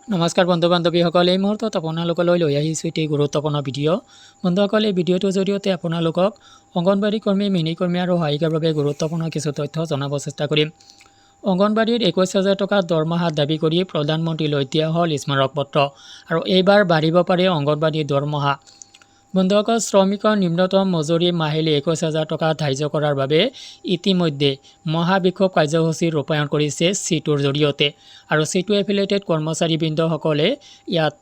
নমস্কাৰ বন্ধু বান্ধৱীসকল, এই মুহূৰ্তত আপোনালোকলৈ লৈ আহিছোঁ এটি গুৰুত্বপূৰ্ণ ভিডিঅ'। বন্ধুসকল, এই ভিডিঅ'টোৰ জৰিয়তে আপোনালোকক অংগনবাড়ী কৰ্মী, মিনি কৰ্মী আৰু সহায়িকাৰ বাবে গুৰুত্বপূৰ্ণ কিছু তথ্য জনাব চেষ্টা কৰিম। অংগনবাড়ীৰ 21,000 টকা দৰমহা দাবী কৰি প্ৰধানমন্ত্ৰীলৈ দিয়া হ'ল স্মাৰক পত্ৰ আৰু এইবাৰ বাঢ়িব পাৰে অংগনবাড়ীৰ দৰমহা। বন্ধুসকল, শ্ৰমিকৰ নিম্নতম মজুৰি মাহিলী 21,000 টকা ধাৰ্য কৰাৰ বাবে ইতিমধ্যে মহাবিক্ষোভ কাৰ্যসূচী ৰূপায়ণ কৰিছে চিটুৰ জৰিয়তে আৰু চিটু এফিলিয়েটেড কৰ্মচাৰীবৃন্দসকলে ইয়াত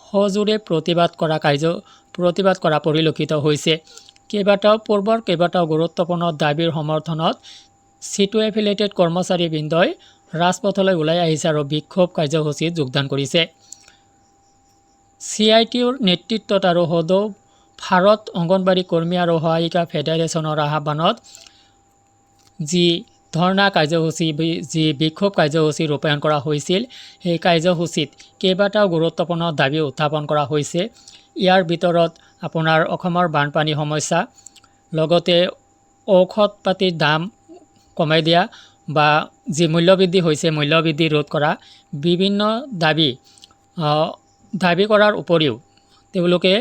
সজোৰে প্ৰতিবাদ কৰা পৰিলক্ষিত হৈছে। পূৰ্বৰ কেইবাটাও গুৰুত্বপূৰ্ণ দাবীৰ সমৰ্থনত চিটু এফিলিয়েটেড কৰ্মচাৰীবৃন্দই ৰাজপথলৈ ওলাই আহিছে আৰু বিক্ষোভ কাৰ্যসূচীত যোগদান কৰিছে। CITUৰ নেতৃত্বত আৰু সদৌ ভাৰত অংগনবাড়ী কৰ্মী আৰু সহায়িকা ফেডাৰেশ্যনৰ আহ্বানত যি ধৰ্ণা কাৰ্যসূচী, যি বিক্ষোভ কাৰ্যসূচী ৰূপায়ণ কৰা হৈছিল, সেই কাৰ্যসূচীত কেইবাটাও গুৰুত্বপূৰ্ণ দাবী উত্থাপন কৰা হৈছে। ইয়াৰ ভিতৰত আপোনাৰ অসমৰ বানপানী সমস্যা, লগতে ঔষধ পাতিৰ দাম কমাই দিয়া বা যি মূল্যবৃদ্ধি হৈছে মূল্যবৃদ্ধি ৰোধ কৰা, বিভিন্ন দাবী কৰাৰ উপৰিও তেওঁলোকে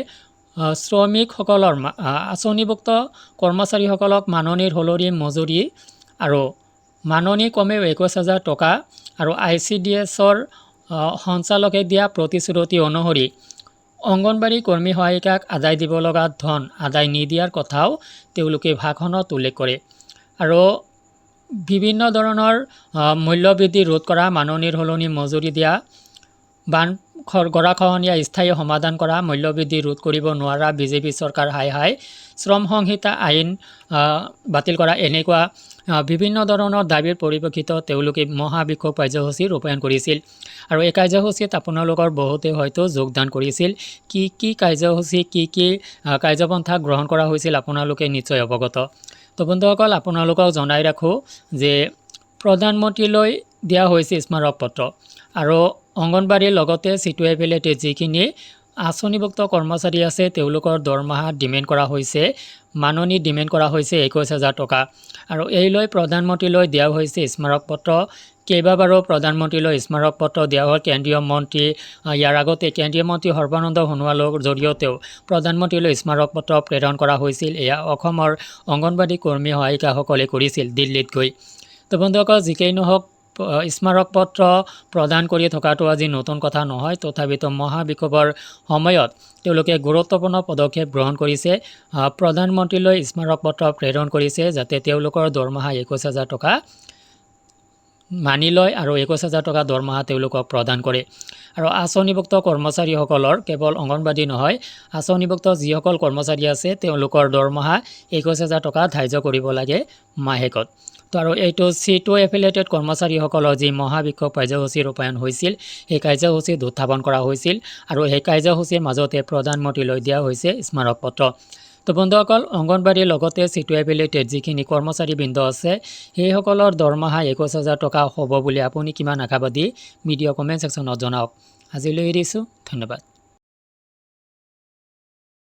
শ্ৰমিকসকলৰ আঁচনিভুক্ত কৰ্মচাৰীসকলক মাননিৰ সলনি মজুৰি আৰু মাননি কমেও 21,000 টকা আৰু ICDSৰ সঞ্চালকে দিয়া প্ৰতিশ্ৰুতি অনুসৰি অংগনবাড়ী কৰ্মী সহায়িকাক আদায় দিব লগা ধন আদায় নিদিয়াৰ কথাও তেওঁলোকে ভাষণত উল্লেখ কৰে আৰু বিভিন্ন ধৰণৰ মূল্যবৃদ্ধি ৰোধ কৰা, মাননিৰ সলনি মজুৰি দিয়া, গৰাখহনীয়া স্থায়ী সমাধান কৰা, মূল্যবৃদ্ধি ৰোধ কৰিব নোৱাৰা বিজেপি চৰকাৰ হাই শ্ৰম সংহিতা আইন বাতিল কৰা, এনেকুৱা বিভিন্ন ধৰণৰ দাবীৰ পৰিপ্ৰেক্ষিতত তেওঁলোকে মহাবিক্ষোভ কাৰ্যসূচী ৰূপায়ণ কৰিছিল আৰু এই কাৰ্যসূচীত আপোনালোকৰ বহুতে হয়তো যোগদান কৰিছিল। কি কাৰ্যসূচী, কি কাৰ্যপন্থা গ্ৰহণ কৰা হৈছিল আপোনালোকে নিশ্চয় অৱগত। তো বন্ধুসকল, আপোনালোকক জনাই ৰাখোঁ যে প্ৰধানমন্ত্ৰীলৈ দিয়া হৈছে স্মাৰক পত্ৰ আৰু অংগনবাড়ীৰ লগতে চিটু এফিলিয়েটেড যিখিনি আঁচনিভুক্ত কৰ্মচাৰী আছে তেওঁলোকৰ দৰমহা ডিমেণ্ড কৰা হৈছে, মাননি ডিমেণ্ড কৰা হৈছে 21,000 টকা আৰু এই লৈ প্ৰধানমন্ত্ৰীলৈ দিয়া হৈছে স্মাৰক পত্ৰ। কেইবাবাৰো প্ৰধানমন্ত্ৰীলৈ স্মাৰক পত্ৰ দিয়া হ'ল কেন্দ্ৰীয় মন্ত্ৰী, ইয়াৰ আগতে কেন্দ্ৰীয় মন্ত্ৰী সৰ্বানন্দ সোণোৱালৰ জৰিয়তেও প্ৰধানমন্ত্ৰীলৈ স্মাৰক পত্ৰ প্ৰেৰণ কৰা হৈছিল। এয়া অসমৰ অংগনবাড়ী কৰ্মী সহায়িকাসকলে কৰিছিল দিল্লীত গৈ। তো বন্ধুসকল, যিকেই নহওক স্মাৰক পত্ৰ প্ৰদান কৰি থকাটো আজি নতুন কথা নহয়, তথাপিতো মহাবিক্ষোভৰ সময়ত তেওঁলোকে গুৰুত্বপূৰ্ণ পদক্ষেপ গ্ৰহণ কৰিছে। প্ৰধানমন্ত্ৰীলৈ স্মাৰক পত্ৰ প্ৰেৰণ কৰিছে যাতে তেওঁলোকৰ দৰমহা 21,000 টকা মানি লয় আৰু 21,000 টকা দৰমহা তেওঁলোকক প্ৰদান কৰে আৰু আঁচনিভুক্ত কৰ্মচাৰীসকলৰ কেৱল অংগনবাড়ী নহয়, আঁচনিভুক্ত যিসকল কৰ্মচাৰী আছে তেওঁলোকৰ দৰমহা 21,000 টকা ধাৰ্য কৰিব লাগে মাহেকত। তো আৰু এইটো চিটু এফিলিয়েটেড কৰ্মচাৰীসকলৰ যি মহাবিক্ষোভ কাৰ্যসূচী ৰূপায়ণ হৈছিল, সেই কাৰ্যসূচীত উত্থাপন কৰা হৈছিল আৰু সেই কাৰ্যসূচীৰ মাজতে প্ৰধানমন্ত্ৰীলৈ দিয়া হৈছে স্মাৰক পত্ৰ। তো বন্ধুসকল, অংগনবাড়ীৰ লগতে চিটু এফিলিয়েটেড যিখিনি কৰ্মচাৰীবৃন্দ আছে সেইসকলৰ দৰমহা 21,000 টকা হ'ব বুলি আপুনি কিমান আশাবাদী ভিডিঅ' কমেণ্ট ছেকশ্যনত জনাওক। আজিলৈ এৰিছোঁ, ধন্যবাদ।